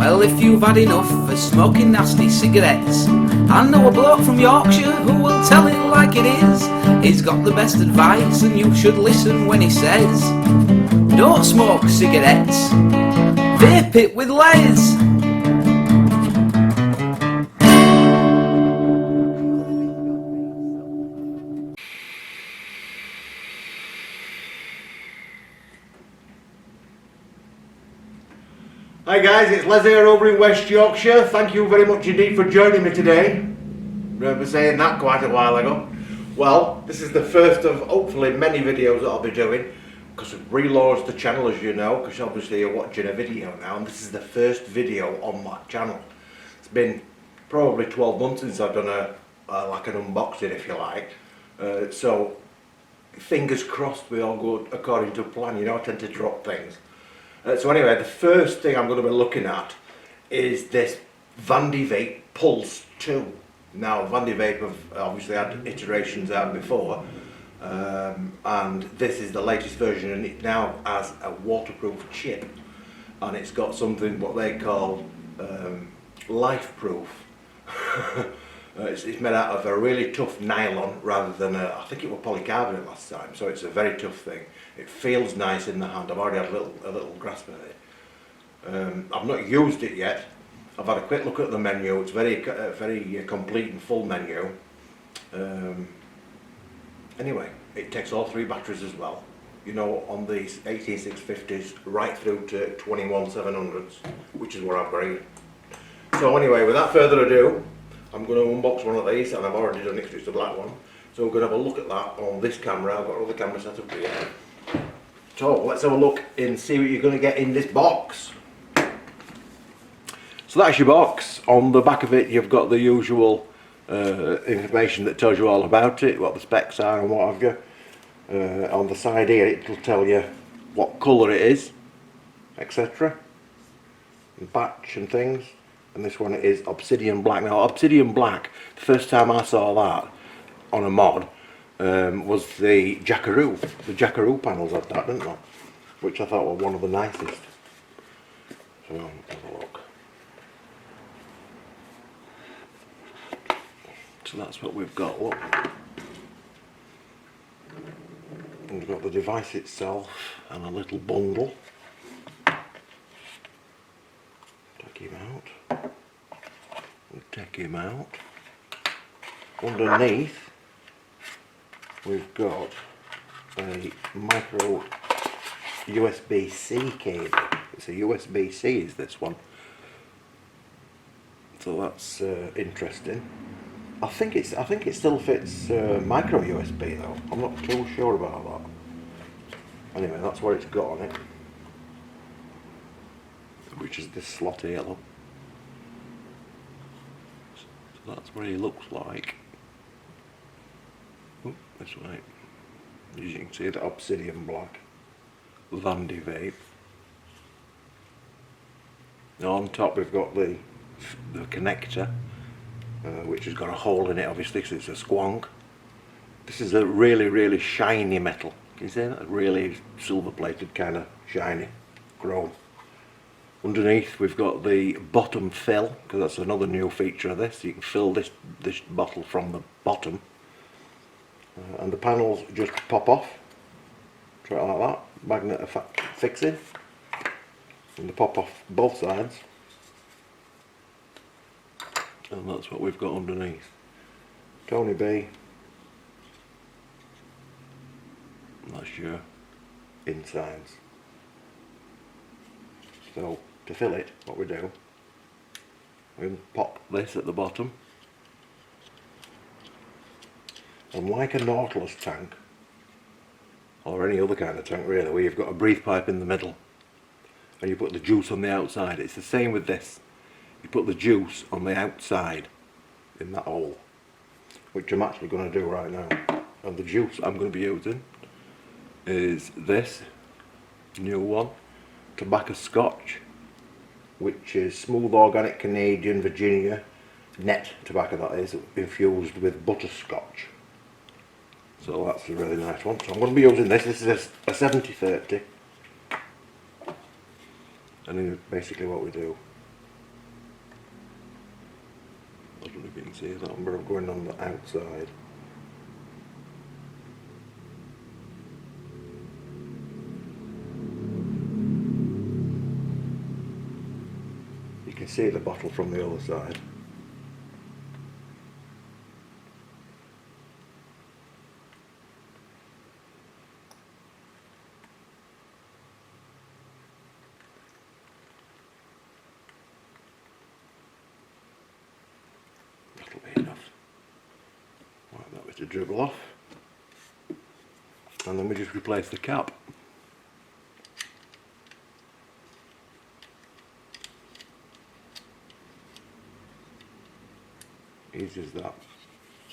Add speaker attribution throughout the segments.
Speaker 1: Well, if you've had enough of smoking nasty cigarettes, I know a bloke from Yorkshire who will tell it like it is. He's got the best advice and you should listen when he says, don't smoke cigarettes, vape it with Les.
Speaker 2: Hi guys, it's Les here over in West Yorkshire. Thank you very much indeed for joining me today. Remember saying that quite a while ago. Well, this is the first of hopefully many videos that I'll be doing, because I've relaunched the channel, as you know, because obviously you're watching a video now, and this is the first video on my channel. It's been probably 12 months since I've done like an unboxing, if you like. So fingers crossed we all go according to plan. You know, I tend to drop things. So anyway, the first thing I'm going to be looking at is this Vandy Vape Pulse 2. Now, Vandy Vape have obviously had iterations out before, and this is the latest version, and it now has a waterproof chip, and it's got something what they call life proof. It's made out of a really tough nylon rather than I think it was polycarbonate last time, so it's a very tough thing. It feels nice in the hand. I've already had a little grasp of it. I've not used it yet. I've had a quick look at the menu. It's very complete and full menu. Anyway, it takes all 3 batteries as well. You know, on these 18650s right through to 21700s, which is where I've got it. So anyway, without further ado, I'm going to unbox one of these, and I've already done it, it's a black one. So we're going to have a look at that on this camera. I've got another camera set up here. So let's have a look and see what you're going to get in this box. So that's your box. On the back of it you've got the usual information that tells you all about it, what the specs are and what have you. On the side here it will tell you what colour it is, etc. And batch and things. And this one is Obsidian Black. Now Obsidian Black, the first time I saw that on a mod was the Jackaroo. The Jackaroo panels had that, didn't they? Which I thought were one of the nicest. So have a look. So that's what we've got, look. And we've got the device itself and a little bundle. Take him out. We'll take him out. Underneath we've got a micro USB-C cable. It's a USB-C is this one. So that's interesting. I think it still fits micro USB though. I'm not too sure about that. Anyway, that's what it's got on it, which is this slot here. Look. So that's what he looks like. Ooh, this way. As you can see, the Obsidian Black Vandy Vape. Now on top we've got the connector. Which has got a hole in it, obviously, because it's a squonk. This is a really shiny metal. Can you see that? A really silver plated kind of shiny chrome. Underneath we've got the bottom fill, because that's another new feature of this. You can fill this bottle from the bottom, and the panels just pop off, straight like that. Magnet fixing, and they pop off both sides. And that's what we've got underneath. Tony B. And that's your insides. So to fill it, what we do, we pop this at the bottom, and like a Nautilus tank, or any other kind of tank really, where you've got a breathe pipe in the middle and you put the juice on the outside, it's the same with this. You put the juice on the outside in that hole, which I'm actually going to do right now. And the juice I'm going to be using is this new one, Tobacco Scotch, which is smooth organic Canadian Virginia net tobacco, that is, infused with butterscotch. So that's a really nice one. So I'm going to be using this. This is a 70/30. And then basically what we do, don't know if you can see that, but I'm going on the outside. You can see the bottle from the other side. That'll be enough. Right, that was to dribble off. And then we just replace the cap. Easy as that.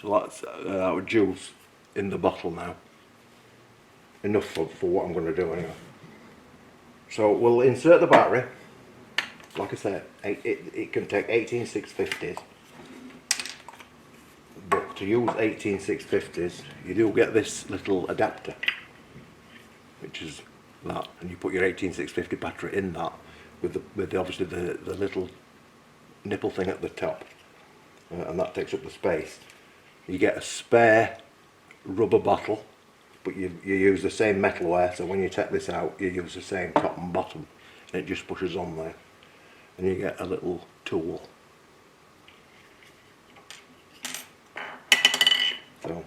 Speaker 2: So that's our juice in the bottle now. Enough for what I'm going to do anyway. So we'll insert the battery. Like I said, it can take 18650s. But to use 18650s, you do get this little adapter, which is that, and you put your 18650 battery in that with obviously the little nipple thing at the top, and that takes up the space. You get a spare rubber bottle, but you use the same metalware, so when you take this out you use the same top and bottom, and it just pushes on there, and you get a little tool. So,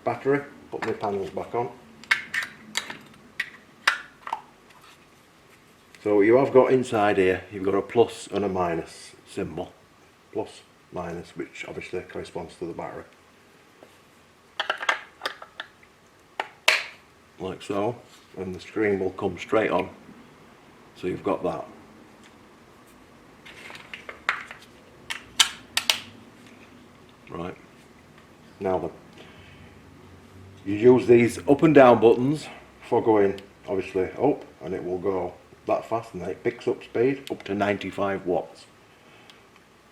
Speaker 2: battery, put my panels back on. So you have got inside here, you've got a plus and a minus symbol. Plus, minus, which obviously corresponds to the battery. Like so, and the screen will come straight on. So you've got that. Right. Now then, you use these up and down buttons for going obviously up, and it will go that fast, and then it picks up speed up to 95 watts.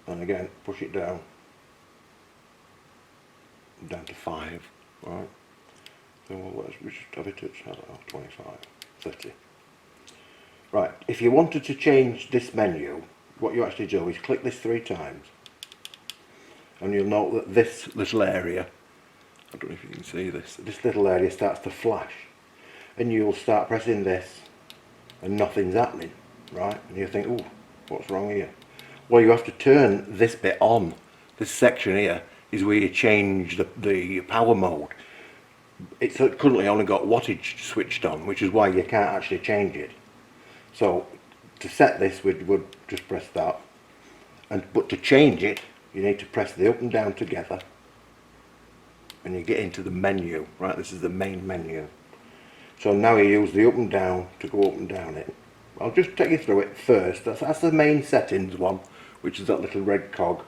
Speaker 2: And again, push it down to 5, right? So we just have it at, I don't know, 25, 30. Right, if you wanted to change this menu, what you actually do is click this 3 times, and you'll note that this little area, I don't know if you can see this little area starts to flash, and you'll start pressing this and nothing's happening, right? And you think, oh, what's wrong here? Well, you have to turn this bit on. This section here is where you change the power mode. It's currently only got wattage switched on, which is why you can't actually change it. So to set this, we would just press that, but to change it, you need to press the up and down together, and you get into the menu. Right, this is the main menu. So now you use the up and down to go up and down it. I'll just take you through it first. That's the main settings one, which is that little red cog.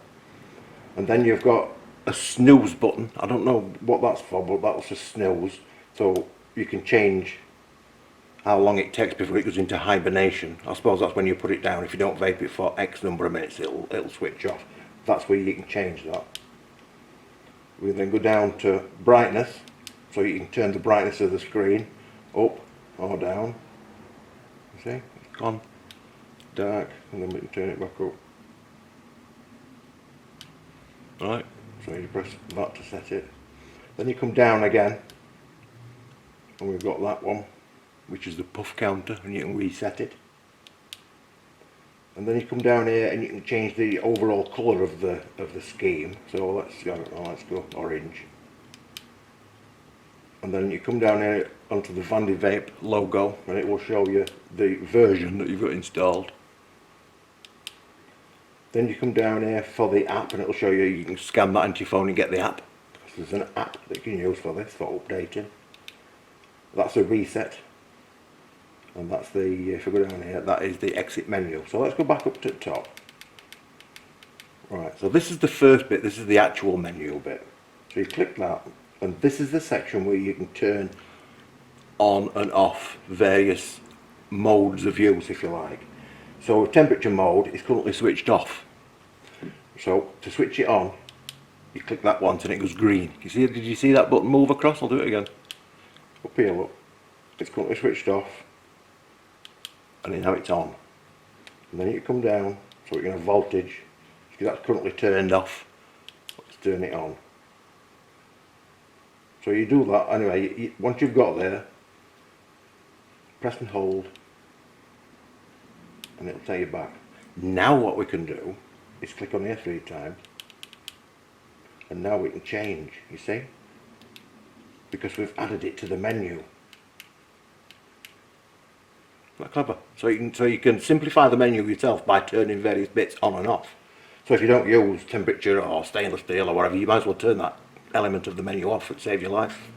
Speaker 2: And then you've got a snooze button. I don't know what that's for, but that's a snooze. So you can change how long it takes before it goes into hibernation. I suppose that's when you put it down. If you don't vape it for X number of minutes, it'll switch off. That's where you can change that. We then go down to brightness, so you can turn the brightness of the screen up or down. You see, it's gone dark, and then we can turn it back up. Right, so you press that to set it. Then you come down again, and we've got that one, which is the puff counter, and you can reset it. And then you come down here and you can change the overall colour of the scheme. So let's go orange. And then you come down here onto the Vandy Vape logo, and it will show you the version that you've got installed. Then you come down here for the app, and it will show you can scan that into your phone and get the app. There's an app that you can use for this, for updating. That's a reset. And that's the, if we go down here, that is the exit menu. So let's go back up to the top. Right, so this is the first bit, this is the actual menu bit. So you click that, and this is the section where you can turn on and off various modes of use, if you like. So temperature mode is currently switched off. So to switch it on, you click that once and it goes green. Did you see that button move across? I'll do it again. Up here, look. It's currently switched off. And now it's on. And then you come down, so we're going to voltage, because that's currently turned off. to turn it on. So you do that anyway. Once you've got there, press and hold, and it'll take you back. Now what we can do is click on here 3 times, and now we can change, you see, because we've added it to the menu. Isn't that clever? So you can simplify the menu yourself by turning various bits on and off. So if you don't use temperature or stainless steel or whatever, you might as well turn that element of the menu off. It saves your life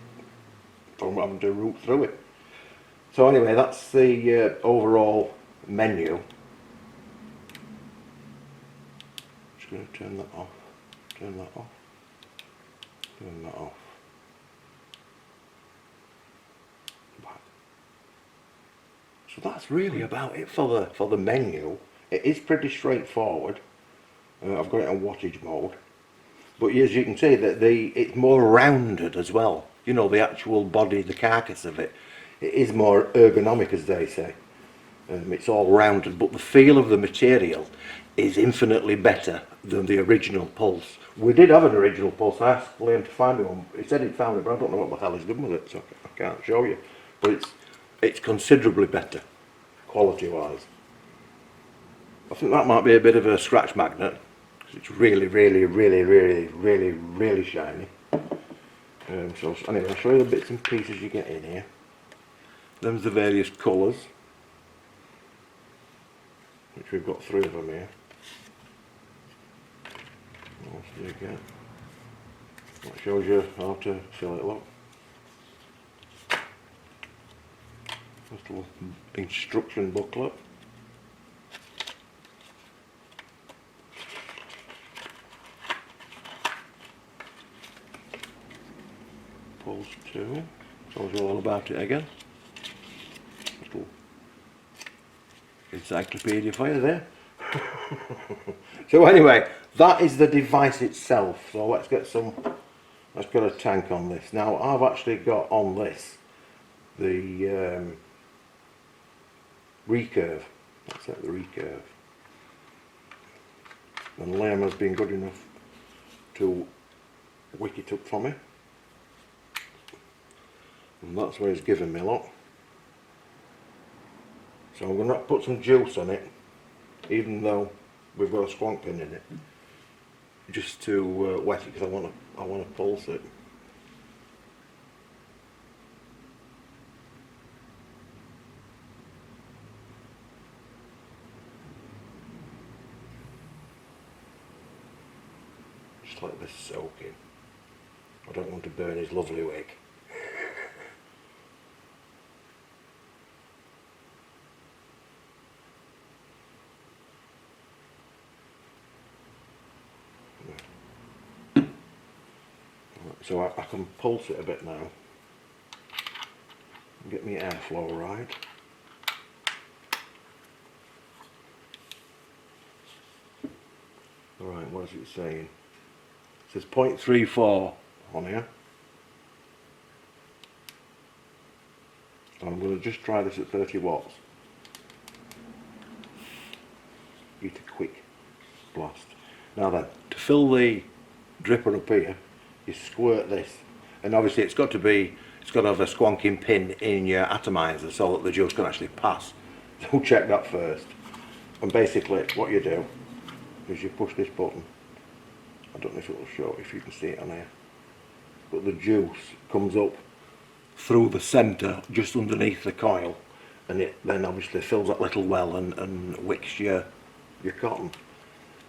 Speaker 2: from having to root through it. So anyway, that's the overall menu. Just going to turn that off, turn that off, turn that off. Back. So that's really about it for the menu. It is pretty straightforward. I've got it on wattage mode, but as you can see that it's more rounded as well. You know, the actual body, the carcass of it. It is more ergonomic, as they say. It's all rounded, but the feel of the material is infinitely better than the original Pulse. We did have an original Pulse. I asked Liam to find me one. He said he'd found it, but I don't know what the hell he's done with it, so I can't show you. But it's considerably better, quality-wise. I think that might be a bit of a scratch magnet, because it's really, really, really, really, really, really shiny. So anyway, I'll show you the bits and pieces you get in here. Them's the various colours, which we've got 3 of them here. What else do you get? That shows you how to fill it up. This little instruction booklet. Pulse 2. Tells you all about it again. Little encyclopedia for you there. So anyway, that is the device itself. So let's get a tank on this. Now I've actually got on this the recurve. That's it, the recurve. And Liam has been good enough to wick it up for me. And that's where he's given me, look. So I'm going to put some juice on it, even though we've got a squonk pin in it, just to wet it, because I want to pulse it. Just let this soak in. I don't want to burn his lovely wig. So I can pulse it a bit now and get my airflow right. Alright, what is it saying? It says 0.34 on here. I'm going to just try this at 30 watts. Get a quick blast. Now then, to fill the dripper up here, you squirt this, and obviously it's got to have a squonking pin in your atomizer so that the juice can actually pass. So we'll check that first. And basically what you do is you push this button. I don't know if it will show, if you can see it on here, but the juice comes up through the centre just underneath the coil, and it then obviously fills that little well and wicks your cotton.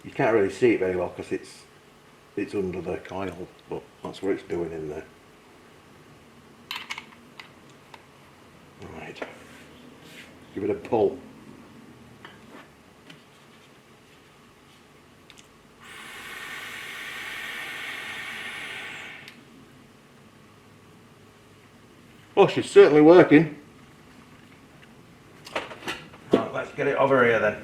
Speaker 2: You can't really see it very well because it's under the coil, but that's what it's doing in there. Right, give it a pull. Oh, she's certainly working. Right, let's get it over here then.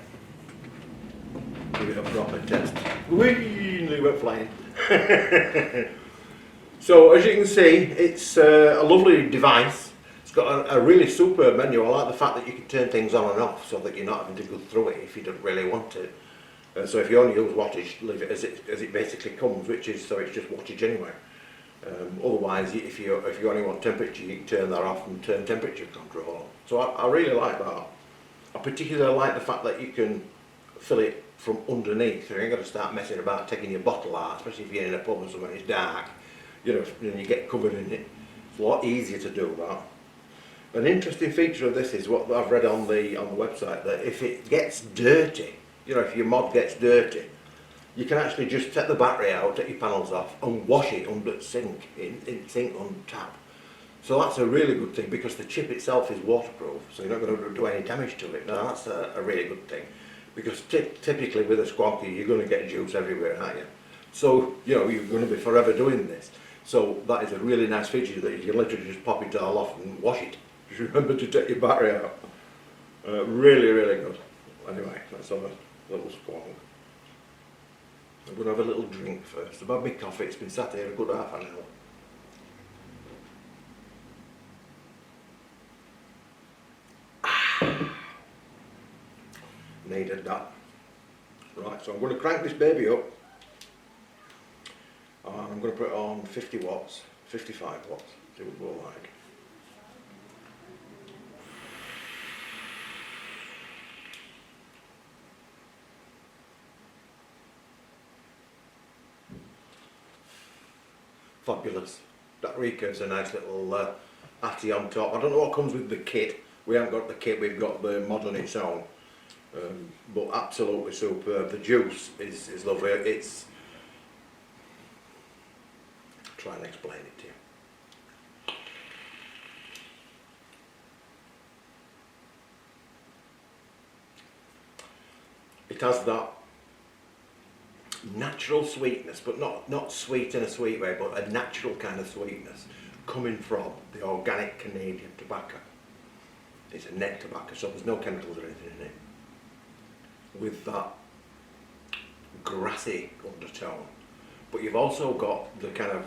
Speaker 2: Give it a proper test. Whee! They went flying. So as you can see, it's a lovely device. It's got a really superb menu. I like the fact that you can turn things on and off so that you're not having to go through it if you don't really want to. So if you only use wattage, leave it as it basically comes, which is, so it's just wattage anyway. Otherwise, if you only want temperature, you can turn that off and turn temperature control on. So I really like that. I particularly like the fact that you can fill it from underneath, so you ain't got to start messing about taking your bottle out, especially if you're in a pub or somewhere it's dark, you know, and you get covered in it. It's a lot easier to do that. An interesting feature of this is what I've read on the website, that if it gets dirty, you know, if your mod gets dirty, you can actually just take the battery out, take your panels off and wash it under the sink, in sink on tap. So that's a really good thing, because the chip itself is waterproof, so you're not going to do any damage to it. Now that's a really good thing, because typically with a squonky you're going to get juice everywhere, aren't you? So, you know, you're going to be forever doing this. So that is a really nice feature, that you can literally just pop it all off and wash it. Just remember to take your battery out. Really, really good. Anyway, let's have a little squonk. I'm going to have a little drink first. I've had my coffee, it's been sat here a good half an hour. Needed that. Right, so I'm going to crank this baby up. And I'm going to put it on 50 watts, 55 watts, see what it will like. Fabulous. That recurve's a nice little atty on top. I don't know what comes with the kit. We haven't got the kit, we've got the mod on its own. But absolutely superb. The juice is lovely. It's... try and explain it to you. It has that natural sweetness, but not sweet in a sweet way, but a natural kind of sweetness coming from the organic Canadian tobacco. It's a net tobacco, so there's no chemicals or anything in it. With that grassy undertone, but you've also got the kind of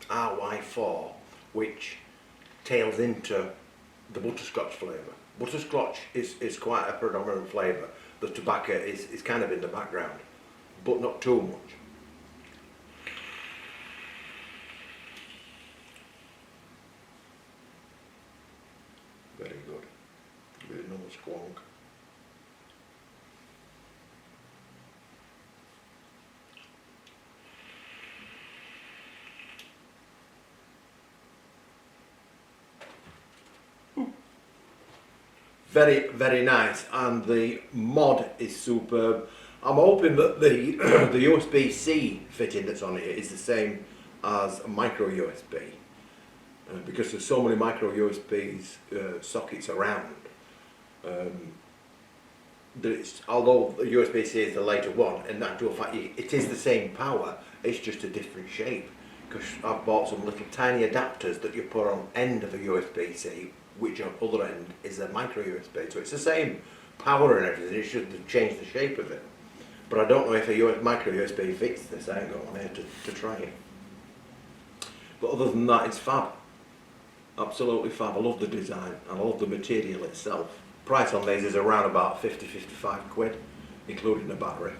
Speaker 2: RY4, which tails into the butterscotch flavour. Butterscotch is quite a predominant flavour. The tobacco is kind of in the background, but not too much. Very good. Give it another squonk. Very, very nice, and the mod is superb. I'm hoping that the the USB-C fitting that's on it is the same as a micro USB, because there's so many micro USBs sockets around. Although the USB-C is the later one, in actual fact it is the same power, it's just a different shape. Because I've bought some little tiny adapters that you put on end of a USB-C, which on the other end is a micro USB, so it's the same power and everything, it's just to change the shape of it. But I don't know if a micro USB fits this. I ain't got one here to try it. But other than that, it's fab. Absolutely fab. I love the design, and I love the material itself. Price on these is around about 50-55 quid, including the battery.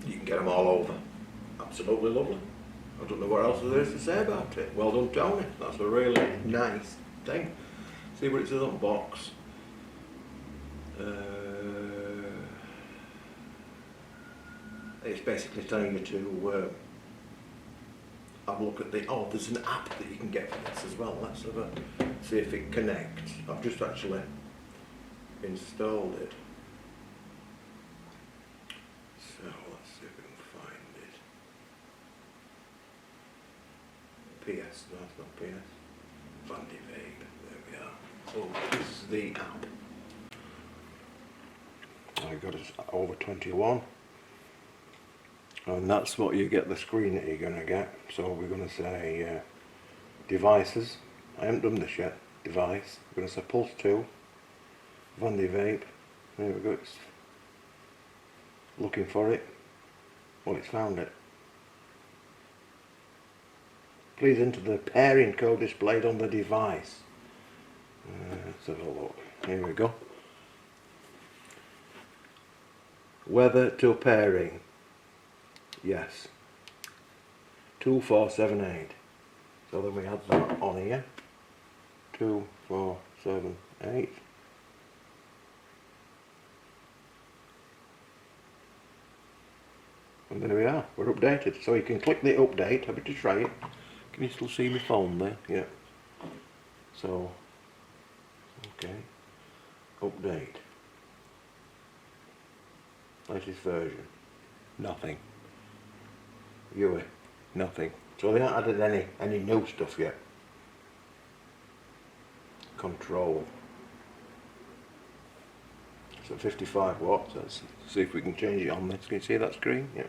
Speaker 2: You can get them all over. Absolutely lovely. I don't know what else there is to say about it. Well done, Tony. That's a really nice thing. See what it says on the box. It's basically telling you to have a look at the... oh, there's an app that you can get for this as well. Let's have a see if it connects. I've just actually installed it. So let's see if we can find it. PS, no, it's not PS. Vandy Vape, there we are. Oh, this is the app. I got it over 21. And that's what you get, the screen that you're going to get. So we're going to say devices. I haven't done this yet. Device. We're going to say Pulse 2. Vandy Vape. There we go. It's looking for it. Well, it's found it. Please enter the pairing code displayed on the device. Let's have a look. Here we go. weather to pairing. Yes. 2478. So then we add that on here. 2478. And there we are, we're updated. So you can click the update, happy to try it. Can you still see my phone there? Yeah. So, okay. Update. Latest version. Nothing. Viewer. Nothing. So they haven't added any new stuff yet. Control. So 55 watts. Let's see if we can change it on this. Can you see that screen? Yeah.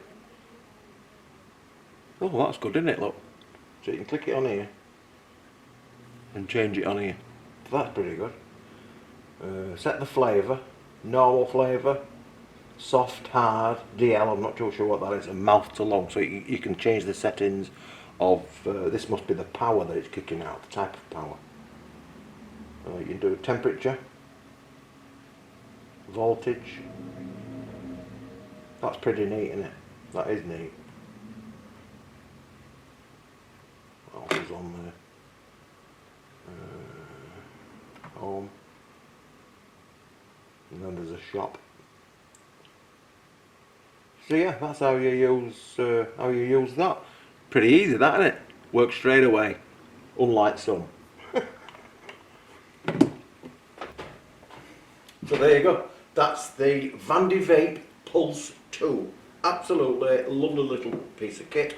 Speaker 2: Oh, that's good, isn't it? Look. So you can click it on here and change it on here. So that's pretty good. Set the flavour. Normal flavour. Soft, hard, DL, I'm not too sure what that is, and mouth to long. So you can change the settings of, this must be the power that it's kicking out, the type of power. You can do temperature, voltage. That's pretty neat, isn't it? That is neat. What else is on there? Home. And then there's a shop. So yeah, that's how you use that. Pretty easy, that, isn't it? Works straight away, unlike some. So there you go. That's the Vandy Vape Pulse 2. Absolutely lovely little piece of kit.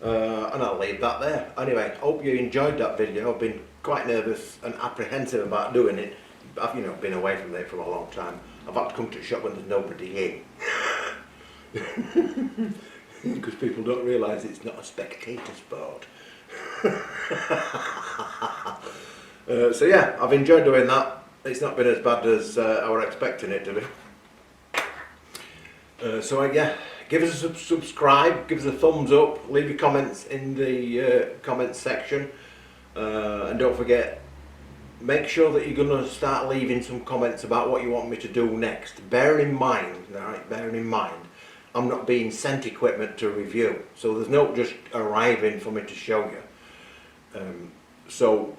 Speaker 2: And I'll leave that there. Anyway, hope you enjoyed that video. I've been quite nervous and apprehensive about doing it. I've been away from it for a long time. I've had to come to the shop when there's nobody in. Because people don't realise it's not a spectator sport. So yeah, I've enjoyed doing that. It's not been as bad as I were expecting it to be. So yeah, give us a subscribe, give us a thumbs up, leave your comments in the comments section, and don't forget, make sure that you're going to start leaving some comments about what you want me to do next. Bearing in mind, I'm not being sent equipment to review, so there's no just arriving for me to show you. So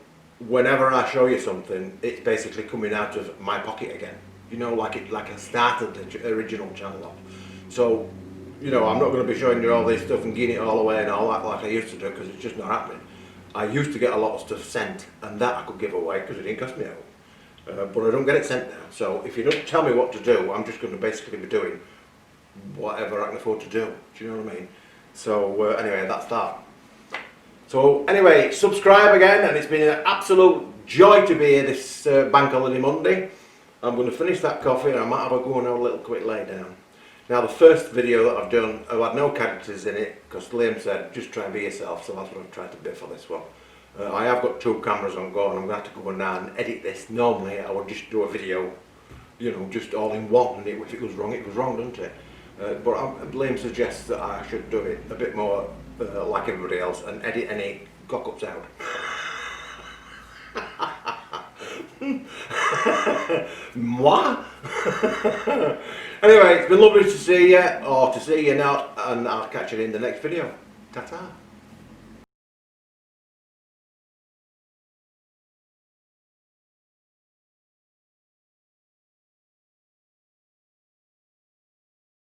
Speaker 2: whenever I show you something, it's basically coming out of my pocket again. You know, like I started the original channel off. So, you know, I'm not going to be showing you all this stuff and getting it all away and all that like I used to do, because it's just not happening. I used to get a lot of stuff sent, and that I could give away because it didn't cost me out. But I don't get it sent now. So if you don't tell me what to do, I'm just going to basically be doing whatever I can afford to do. Do you know what I mean? So anyway, that's that. So anyway, subscribe again, and it's been an absolute joy to be here this Bank Holiday Monday. I'm going to finish that coffee, and I might have a go and have a little quick lay down. Now the first video that I've done, I've had no characters in it, because Liam said just try and be yourself, so that's what I've tried to be for this one. I have got 2 cameras on go, and I'm going to have to go now and edit this. Normally I would just do a video, you know, just all in one, and if it goes wrong, doesn't it? But Liam suggests that I should do it a bit more like everybody else and edit any cock-ups out. Moi? Anyway, it's been lovely to see you, or to see you now, and I'll catch you in the next video. Ta-ta.